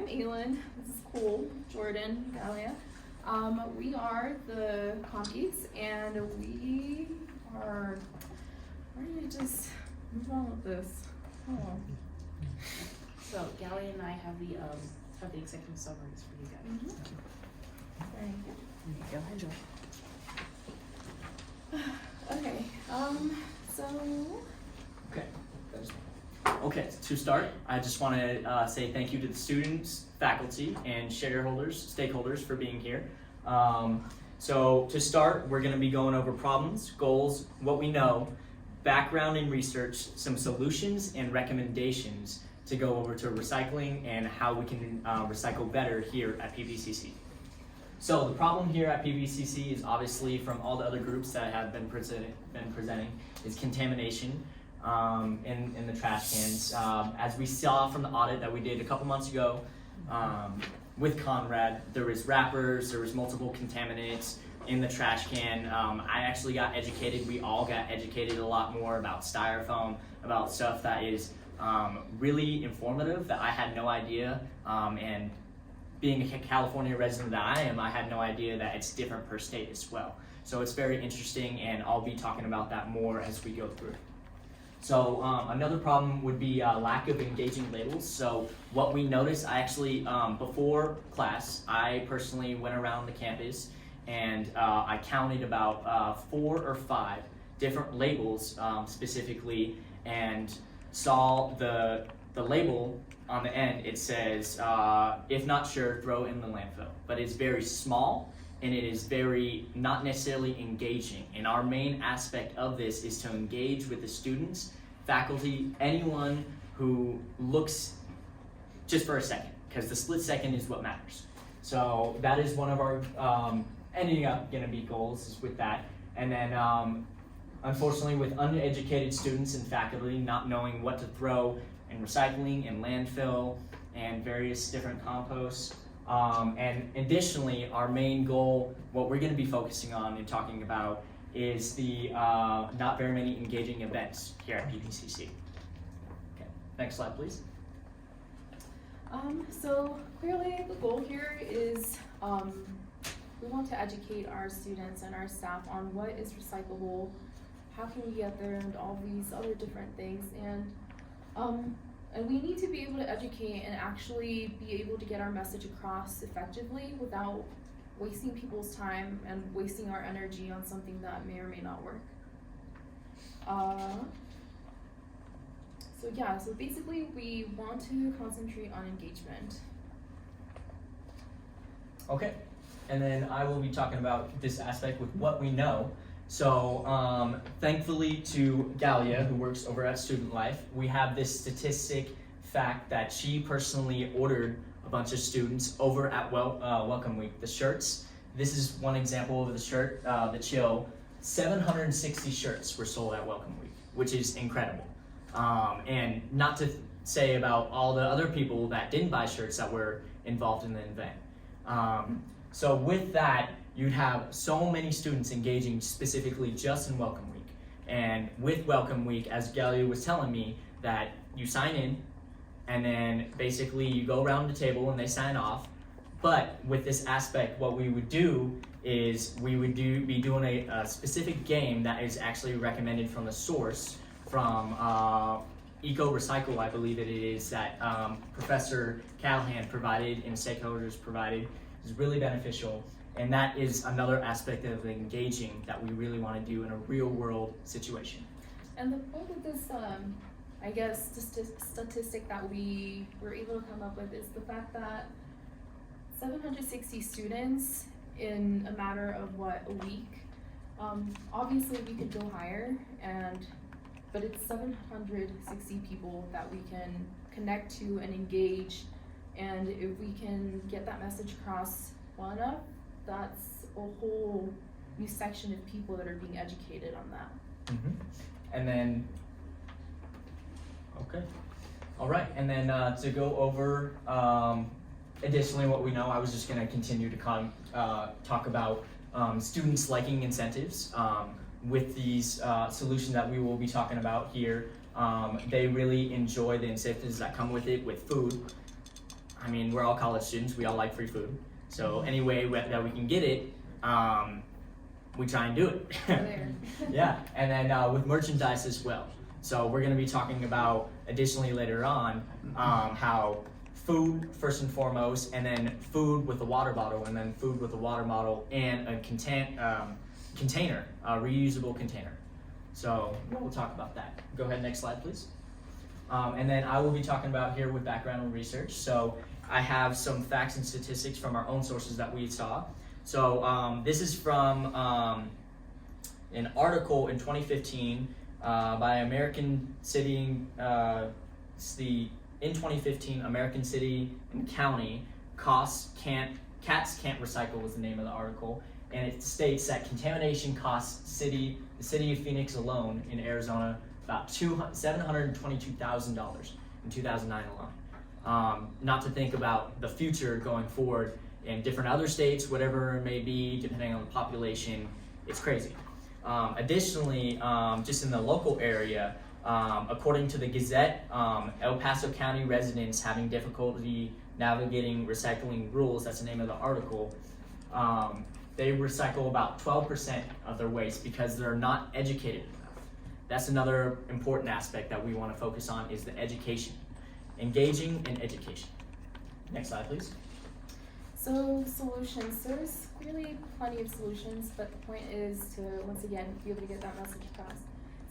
Aylin. This is Cole, Jordan, Galia. We are the Geeks, and we are. Where did I just move on with this? Oh. So Galia and I have the executive summaries for you guys. Thank you. Go ahead, Joy. Okay. Okay, to start, I just want to say thank you to the students, faculty, and stakeholders for being here. So to start, we're going to be going over problems, goals, what we know, background and research, some solutions and recommendations to go over to recycling and how we can recycle better here at PVCC. So the problem here at PVCC is obviously from all the other groups that have been presenting is contamination in the trash cans. As we saw from the audit that we did a couple months ago with Conrad, there was wrappers, there was multiple contaminants in the trash can. I actually got educated, we all got educated a lot more about styrofoam, about stuff that is really informative that I had no idea, and being a California resident that I am, I had no idea that it's different per state as well. So it's very interesting, and I'll be talking about that more as we go through. So another problem would be lack of engaging labels. So what we noticed, I actually, before class, I personally went around the campus and I counted about 4 or 5 different labels specifically, and saw the label on the end. It says, if not sure, throw in the landfill. But it's very small and it is very not necessarily engaging. And our main aspect of this is to engage with the students, faculty, anyone who looks just for a second, because the split second is what matters. So that is one of our ending up gonna be goals is with that. And then unfortunately with uneducated students and faculty not knowing what to throw in recycling and landfill and various different composts. And additionally, our main goal, what we're going to be focusing on and talking about is the not very many engaging events here at PVCC. Okay, next slide, please. So clearly the goal here is we want to educate our students and our staff on what is recyclable, how can we get there, and all these other different things. And we need to be able to educate and actually be able to get our message across effectively without wasting people's time and wasting our energy on something that may or may not work. So basically we want to concentrate on engagement. Okay, and then I will be talking about this aspect with what we know. So thankfully to Galia, who works over at Student Life, we have this statistic fact that she personally ordered a bunch of students over at Welcome Week, the shirts. This is one example of the shirt, the Chill. 760 shirts were sold at Welcome Week, which is incredible. And not to say about all the other people that didn't buy shirts that were involved in the event. So with that, you'd have so many students engaging specifically just in Welcome Week. And with Welcome Week, as Galia was telling me, that you sign in and then basically you go around the table and they sign off. But with this aspect, what we would do is we would be doing a specific game that is actually recommended from the source, from Eco Recycle, I believe it is, that Professor Callihan provided and stakeholders provided. Is really beneficial. And that is another aspect of engaging that we really want to do in a real world situation. And the point with this, I guess, statistic that we were able to come up with is the fact that 760 students in a matter of a week. Obviously we could go higher, but it's 760 people that we can connect to and engage. And if we can get that message across well enough, that's a whole new section of people that are being educated on that. Mm-hmm. And then, okay, all right. And then to go over additionally what we know, I was just going to continue to talk about students liking incentives. With these solutions that we will be talking about here, they really enjoy the incentives that come with it, with food. I mean, we're all college students. We all like free food. So any way that we can get it, we try and do it. There. Yeah, and then with merchandise as well. So we're going to be talking about additionally later on how food first and foremost, and then food with a water bottle, and then food with a water bottle and a container, a reusable container. So we'll talk about that. Go ahead, next slide, please. And then I will be talking about here with background and research. So I have some facts and statistics from our own sources that we saw. So this is from an article in 2015 by American City, in 2015, American City and County Cats Can't Recycle was the name of the article. And it states that contamination costs the city of Phoenix alone in Arizona about $722,000 in 2009 alone. Not to think about the future going forward in different other states, whatever it may be, depending on the population, it's crazy. Additionally, just in the local area, according to the Gazette, El Paso County residents having difficulty navigating recycling rules, that's the name of the article, they recycle about 12% of their waste because they're not educated enough. That's another important aspect that we want to focus on is the education. Engaging in education. Next slide, please. So solutions, there's really plenty of solutions, but the point is to, once again, be able to get that message across.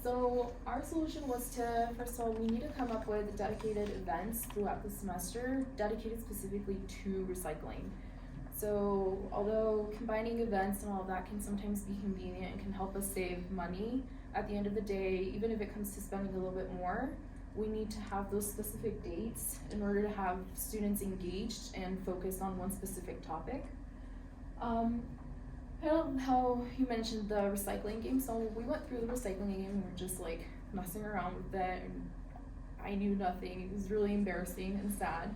So our solution was to, first of all, we need to come up with dedicated events throughout the semester, dedicated specifically to recycling. So although combining events and all of that can sometimes be convenient and can help us save money, at the end of the day, even if it comes to spending a little bit more, we need to have those specific dates in order to have students engaged and focused on one specific topic. How you mentioned the recycling game, so we went through the recycling game and we're just like messing around with it, and I knew nothing. It was really embarrassing and sad.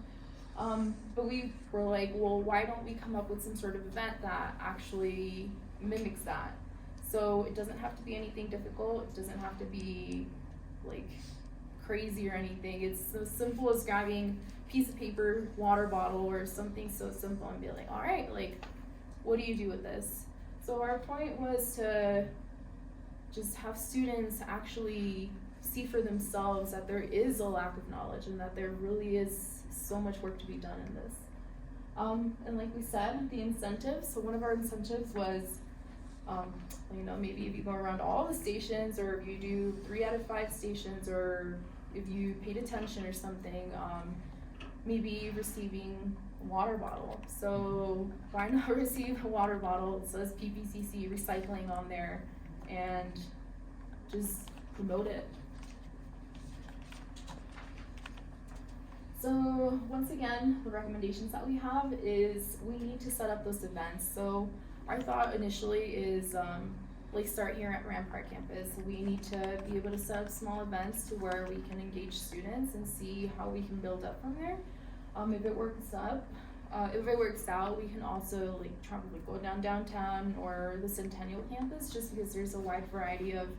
But we were like, well, why don't we come up with some sort of event that actually mimics that? So it doesn't have to be anything difficult. It doesn't have to be like crazy or anything. It's so simple as grabbing a piece of paper, water bottle, or something so simple and be like, all right, like, what do you do with this? So our point was to just have students actually see for themselves that there is a lack of knowledge and that there really is so much work to be done in this. And like we said, the incentives, so one of our incentives was, maybe if you go around all the stations, or if you do 3 out of 5 stations, or if you paid attention or something, maybe receiving a water bottle. So why not receive a water bottle? It says PPCC recycling on there, and just promote it. So once again, the recommendations that we have is we need to set up those events. So our thought initially is start here at Rampart campus. We need to be able to set up small events to where we can engage students and see how we can build up from there. If it works out, we can also probably go downtown or the Centennial campus, just because there's a wide variety of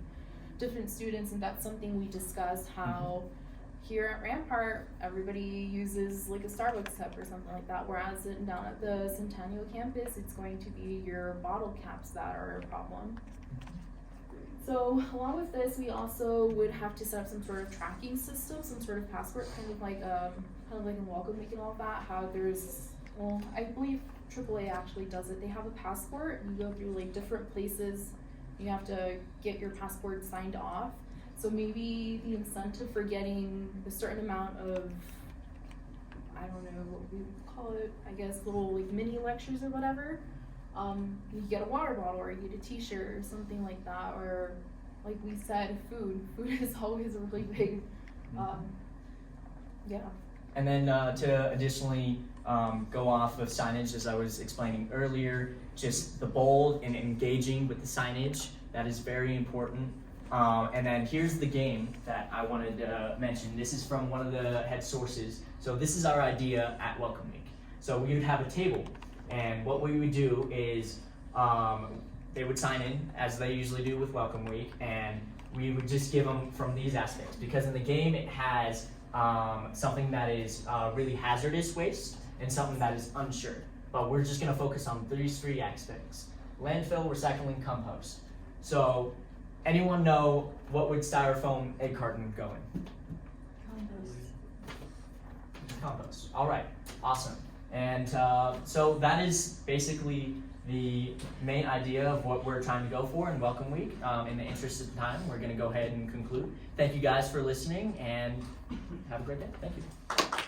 different students, and that's something we discussed, how here at Rampart, everybody uses like a Starbucks cup or something like that, whereas down at the Centennial campus, it's going to be your bottle caps that are a problem. So along with this, we also would have to set up some sort of tracking system, some sort of passport, kind of like in Welcome Week and all that, how I believe AAA actually does it. They have a passport, and you go through like different places, you have to get your passport signed off. So maybe the incentive for getting a certain amount of, I don't know what we would call it, I guess little like mini lectures or whatever, you get a water bottle or you get a t-shirt or something like that, or like we said, food is always a really big, yeah. And then to additionally go off of signage, as I was explaining earlier, just the bold and engaging with the signage, that is very important. And then here's the game that I wanted to mention. This is from one of the head sources. So this is our idea at Welcome Week. So we would have a table, and what we would do is they would sign in, as they usually do with Welcome Week, and we would just give them from these aspects. Because in the game it has something that is really hazardous waste, and something that is unsure. But we're just gonna focus on these three aspects: landfill, recycling, compost. So, anyone know what would styrofoam egg carton go in? Compost. All right, awesome. And so that is basically the main idea of what we're trying to go for in Welcome Week. In the interest of time, we're gonna go ahead and conclude. Thank you guys for listening, and have a great day. Thank you.